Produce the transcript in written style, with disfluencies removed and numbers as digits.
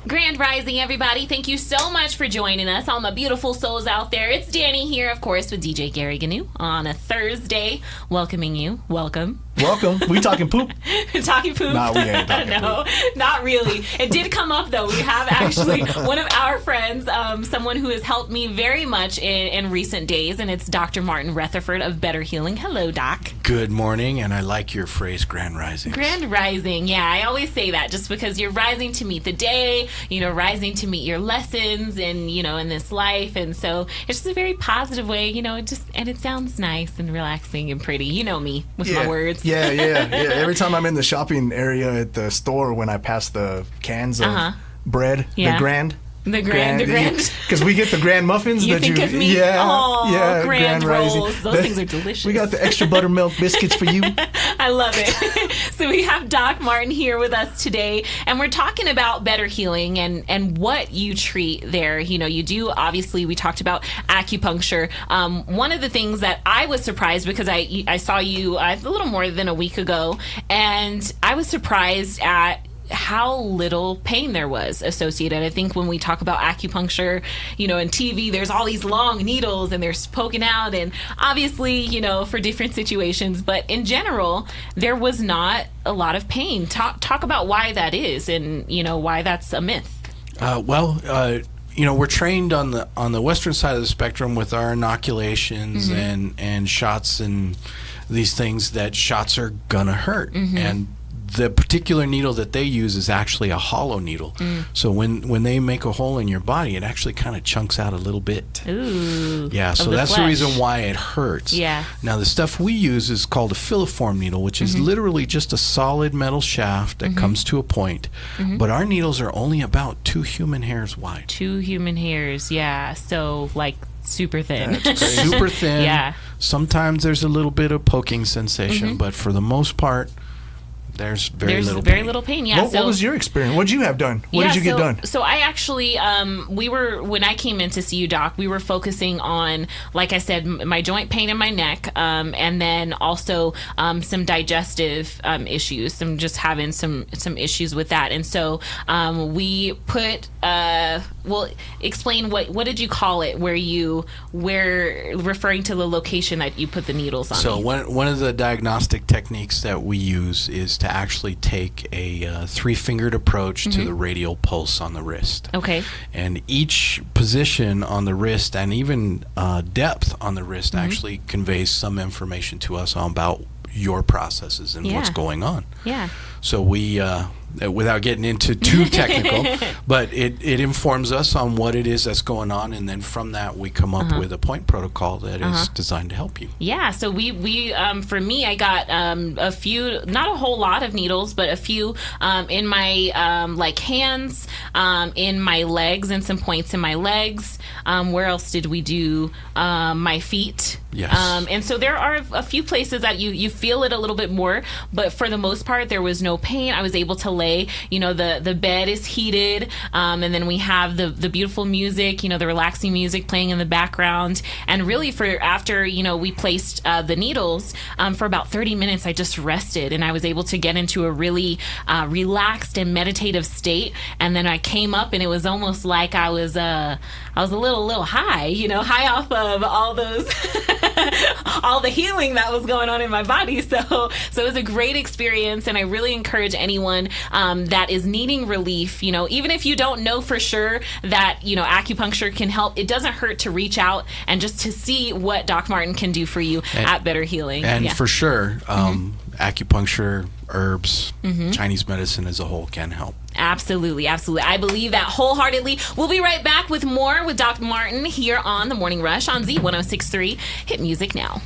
Grand Rising, everybody. Thank you so much for joining us, all my beautiful souls out there. It's Danny here, of course, with DJ Gary Gnu on a Thursday, welcoming you. Welcome. We talking poop? Talking poop? Nah, we ain't talking No, poop. not really. It did come up, though. We have actually one of our friends, someone who has helped me very much in recent days, and it's Dr. Martin Rutherford of Better Healing. Hello, Doc. Good morning, and I like your phrase, Grand Rising. Grand Rising, yeah. I always say that just because you're rising to meet the day, rising to meet your lessons and, in this life. And so it's just a very positive way, and it sounds nice and relaxing and pretty. You know me with my words. Yeah. Every time I'm in the shopping area at the store, when I pass the cans of bread, the Grand. The grand. Because we get the grand muffins. You think of me? Yeah, grand rolls. Rising. Those things are delicious. We got the extra buttermilk biscuits for you. I love it. So we have Doc Martin here with us today, and we're talking about Better Healing and what you treat there. You do, obviously, we talked about acupuncture. One of the things that I was surprised, because I saw you a little more than a week ago, and I was surprised at how little pain there was associated. I think when we talk about acupuncture, in TV, there's all these long needles and they're poking out, and obviously, for different situations, but in general, there was not a lot of pain. Talk about why that is and, why that's a myth. We're trained on the western side of the spectrum with our inoculations and shots and these things that shots are gonna hurt. And the particular needle that they use is actually a hollow needle. So when they make a hole in your body, it actually kind of chunks out a little bit. Ooh. Yeah, so that's the reason why it hurts. Yeah. Now, the stuff we use is called a filiform needle, which is literally just a solid metal shaft that comes to a point. But our needles are only about 2 human hairs wide. 2 human hairs, yeah. So, super thin. Super thin. Yeah. Sometimes there's a little bit of poking sensation, but for the most part, there's very little pain. Yeah. What was your experience? What did you have done? What did you get done? So I actually, when I came in to see you, Doc, we were focusing on, like I said, my joint pain in my neck, and then also some digestive issues. I'm just having some issues with that, and so we put. Explain what did you call it? Where referring to the location that you put the needles on. So one of the diagnostic techniques that we use is to actually take a 3-fingered approach to the radial pulse on the wrist. Okay. And each position on the wrist and even depth on the wrist actually conveys some information to us about your processes and what's going on. Yeah. So we, without getting into too technical, but it informs us on what it is that's going on, and then from that we come up with a point protocol that is designed to help you. Yeah, so we for me, I got a few, not a whole lot of needles, but a few in my hands, in my legs, and some points in my legs. Where else did we do? My feet. Yes. And so there are a few places that you feel it a little bit more, but for the most part, there was no pain. I was able to lay, the bed is heated, and then we have the beautiful music, the relaxing music playing in the background. And really after we placed the needles, for about 30 minutes, I just rested, and I was able to get into a really relaxed and meditative state. And then I came up, and it was almost like I was a little high, high off of all those, all the healing that was going on in my body. So it was a great experience, and I really encourage anyone that is needing relief, even if you don't know for sure that, acupuncture can help, it doesn't hurt to reach out and just to see what Doc Martin can do for you at Better Healing. And for sure, acupuncture, herbs, Chinese medicine as a whole can help. Absolutely. I believe that wholeheartedly. We'll be right back with more with Dr. Martin here on The Morning Rush on Z1063. Hit music now.